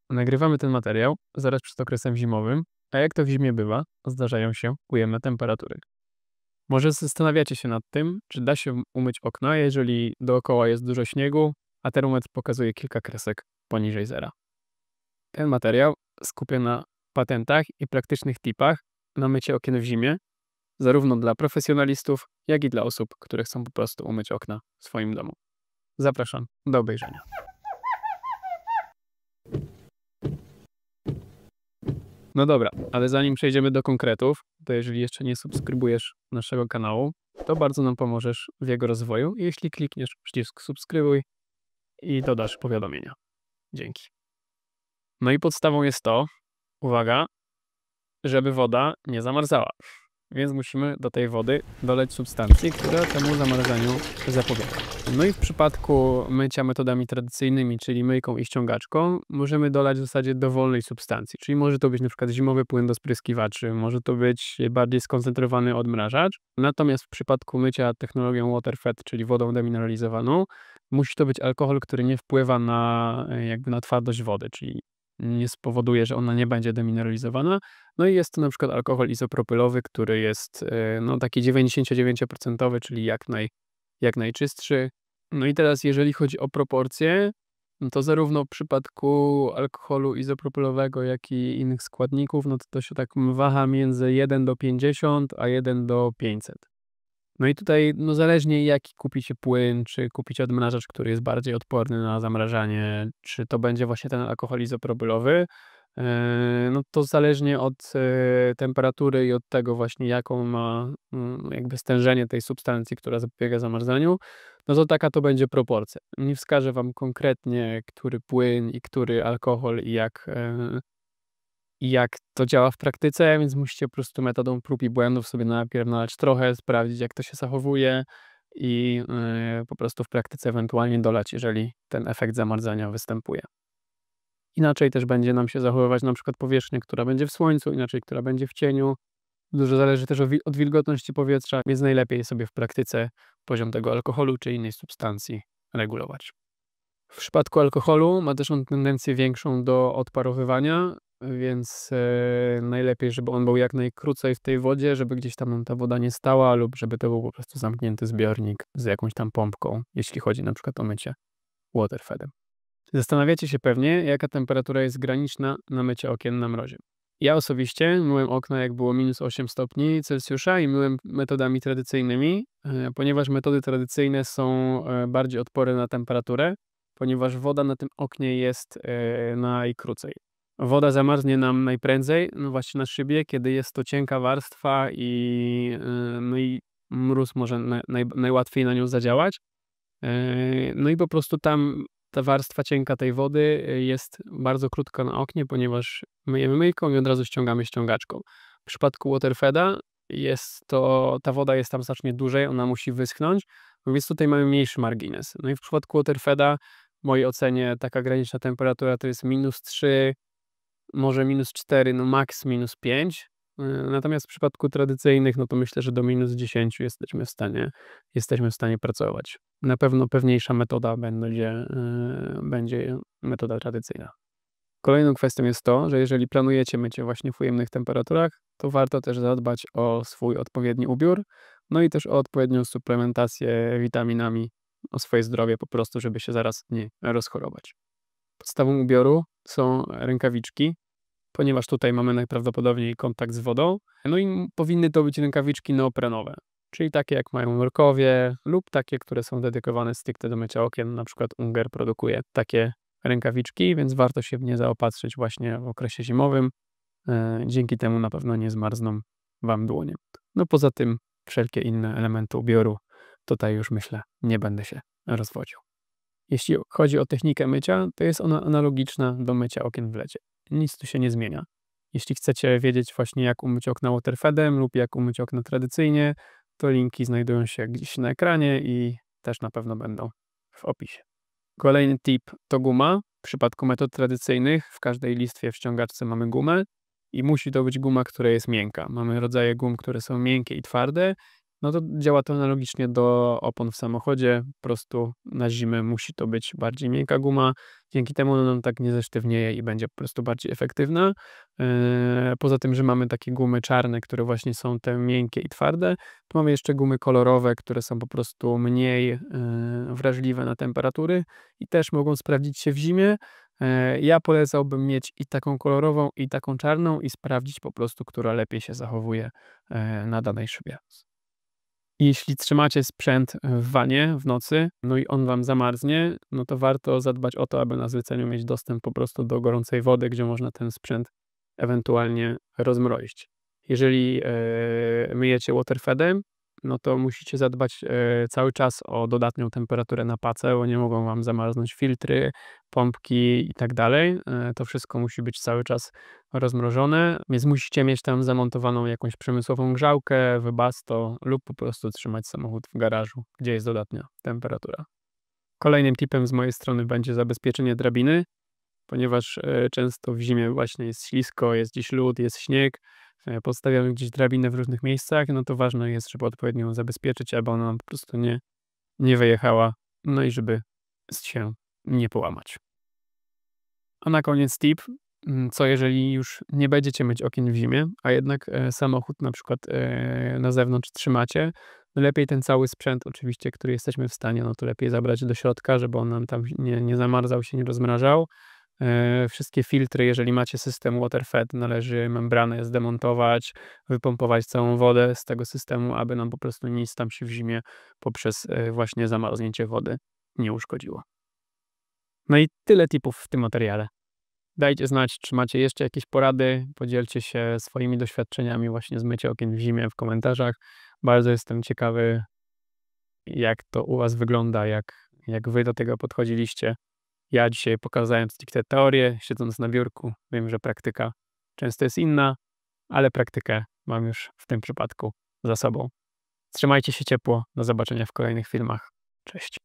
Nagrywamy ten materiał zaraz przed okresem zimowym, a jak to w zimie bywa, zdarzają się ujemne temperatury. Może zastanawiacie się nad tym, czy da się umyć okna, jeżeli dookoła jest dużo śniegu, a termometr pokazuje kilka kresek poniżej zera. Ten materiał skupia na patentach i praktycznych tipach na mycie okien w zimie, zarówno dla profesjonalistów, jak i dla osób, które chcą po prostu umyć okna w swoim domu. Zapraszam do obejrzenia. No dobra, ale zanim przejdziemy do konkretów, to jeżeli jeszcze nie subskrybujesz naszego kanału, to bardzo nam pomożesz w jego rozwoju, jeśli klikniesz przycisk subskrybuj i dodasz powiadomienia. Dzięki. No i podstawą jest to, uwaga, żeby woda nie zamarzała. Więc musimy do tej wody dolać substancji, która temu zamarzaniu zapobiega. No i w przypadku mycia metodami tradycyjnymi, czyli myjką i ściągaczką, możemy dolać w zasadzie dowolnej substancji. Czyli może to być na przykład zimowy płyn do spryskiwaczy, może to być bardziej skoncentrowany odmrażacz. Natomiast w przypadku mycia technologią water-fed, czyli wodą demineralizowaną, musi to być alkohol, który nie wpływa na twardość wody, czyli nie spowoduje, że ona nie będzie demineralizowana. No i jest to na przykład alkohol izopropylowy, który jest taki 99%, czyli jak najczystszy. No i teraz jeżeli chodzi o proporcje, no to zarówno w przypadku alkoholu izopropylowego, jak i innych składników, no to się tak waha między 1:50, a 1:500. No i tutaj zależnie jaki kupicie płyn, czy kupicie odmrażacz, który jest bardziej odporny na zamrażanie, czy to będzie właśnie ten alkohol izopropylowy, no to zależnie od temperatury i od tego właśnie jaką ma jakby stężenie tej substancji, która zapobiega zamarzaniu, no to taka to będzie proporcja. Nie wskażę wam konkretnie, który płyn i który alkohol i jak to działa w praktyce, więc musicie po prostu metodą prób i błędów sobie najpierw nalać trochę, sprawdzić jak to się zachowuje i po prostu w praktyce ewentualnie dolać, jeżeli ten efekt zamarzania występuje. Inaczej też będzie nam się zachowywać na przykład powierzchnia, która będzie w słońcu, inaczej, która będzie w cieniu. Dużo zależy też od wilgotności powietrza, więc najlepiej sobie w praktyce poziom tego alkoholu czy innej substancji regulować. W przypadku alkoholu ma też on tendencję większą do odparowywania, więc najlepiej, żeby on był jak najkrócej w tej wodzie, żeby gdzieś tam ta woda nie stała lub żeby to był po prostu zamknięty zbiornik z jakąś tam pompką, jeśli chodzi na przykład o mycie waterfedem. Zastanawiacie się pewnie, jaka temperatura jest graniczna na mycie okien na mrozie. Ja osobiście myłem okna jak było -8 stopni Celsjusza i myłem metodami tradycyjnymi, ponieważ metody tradycyjne są bardziej odporne na temperaturę, ponieważ woda na tym oknie jest najkrócej. Woda zamarznie nam najprędzej, no właśnie na szybie, kiedy jest to cienka warstwa i mróz może najłatwiej na nią zadziałać. No i po prostu tam ta warstwa cienka tej wody jest bardzo krótka na oknie, ponieważ myjemy myjką i od razu ściągamy ściągaczką. W przypadku waterfeda ta woda jest tam znacznie dłużej, ona musi wyschnąć, więc tutaj mamy mniejszy margines. No i w przypadku waterfeda w mojej ocenie taka graniczna temperatura to jest -3, może -4, no max -5. Natomiast w przypadku tradycyjnych, no to myślę, że do -10 jesteśmy w stanie pracować. Na pewno pewniejsza metoda będzie metoda tradycyjna. Kolejną kwestią jest to, że jeżeli planujecie mycie właśnie w ujemnych temperaturach, to warto też zadbać o swój odpowiedni ubiór, no i też o odpowiednią suplementację witaminami, o swoje zdrowie po prostu, żeby się zaraz nie rozchorować. Podstawą ubioru są rękawiczki, ponieważ tutaj mamy najprawdopodobniej kontakt z wodą. No i powinny to być rękawiczki neoprenowe, czyli takie jak mają nurkowie lub takie, które są dedykowane stricte do mycia okien. Na przykład Unger produkuje takie rękawiczki, więc warto się w nie zaopatrzyć właśnie w okresie zimowym. Dzięki temu na pewno nie zmarzną wam dłonie. No poza tym wszelkie inne elementy ubioru tutaj już myślę nie będę się rozwodził. Jeśli chodzi o technikę mycia, to jest ona analogiczna do mycia okien w lecie. Nic tu się nie zmienia. Jeśli chcecie wiedzieć właśnie jak umyć okna waterfedem lub jak umyć okna tradycyjnie, to linki znajdują się gdzieś na ekranie i też na pewno będą w opisie. Kolejny tip to guma. W przypadku metod tradycyjnych w każdej listwie w ściągaczce mamy gumę i musi to być guma, która jest miękka. Mamy rodzaje gum, które są miękkie i twarde. no to działa to analogicznie do opon w samochodzie. Po prostu na zimę musi to być bardziej miękka guma. Dzięki temu ona nam tak nie zesztywnieje i będzie po prostu bardziej efektywna. Poza tym, że mamy takie gumy czarne, które właśnie są te miękkie i twarde, to mamy jeszcze gumy kolorowe, które są po prostu mniej wrażliwe na temperatury i też mogą sprawdzić się w zimie. Ja polecałbym mieć i taką kolorową, i taką czarną i sprawdzić po prostu, która lepiej się zachowuje na danej szybie. Jeśli trzymacie sprzęt w wanie w nocy, no i on wam zamarznie, no to warto zadbać o to, aby na zleceniu mieć dostęp po prostu do gorącej wody, gdzie można ten sprzęt ewentualnie rozmrozić. Jeżeli myjecie waterfedem, no to musicie zadbać cały czas o dodatnią temperaturę na pacę, bo nie mogą wam zamarznąć filtry, pompki i tak dalej. To wszystko musi być cały czas rozmrożone, więc musicie mieć tam zamontowaną jakąś przemysłową grzałkę, webasto lub po prostu trzymać samochód w garażu, gdzie jest dodatnia temperatura. Kolejnym tipem z mojej strony będzie zabezpieczenie drabiny, ponieważ często w zimie właśnie jest ślisko, jest gdzieś lód, jest śnieg, podstawiamy gdzieś drabinę w różnych miejscach, no to ważne jest, żeby odpowiednio ją zabezpieczyć, aby ona nam po prostu nie wyjechała, no i żeby się nie połamać. A na koniec tip, co jeżeli już nie będziecie myć okien w zimie, a jednak samochód na przykład na zewnątrz trzymacie, no lepiej ten cały sprzęt oczywiście, który jesteśmy w stanie, no to lepiej zabrać do środka, żeby on nam tam nie zamarzał się, nie rozmrażał. Wszystkie filtry, jeżeli macie system waterfed, należy membranę zdemontować, wypompować całą wodę z tego systemu, aby nam po prostu nic tam się w zimie poprzez właśnie zamarznięcie wody nie uszkodziło. No i tyle tipów w tym materiale. Dajcie znać, czy macie jeszcze jakieś porady, podzielcie się swoimi doświadczeniami właśnie z mycia okien w zimie w komentarzach. Bardzo jestem ciekawy, jak to u was wygląda, jak wy do tego podchodziliście. Ja dzisiaj pokazałem stricte teorię, siedząc na biurku. Wiem, że praktyka często jest inna, ale praktykę mam już w tym przypadku za sobą. Trzymajcie się ciepło, do zobaczenia w kolejnych filmach. Cześć.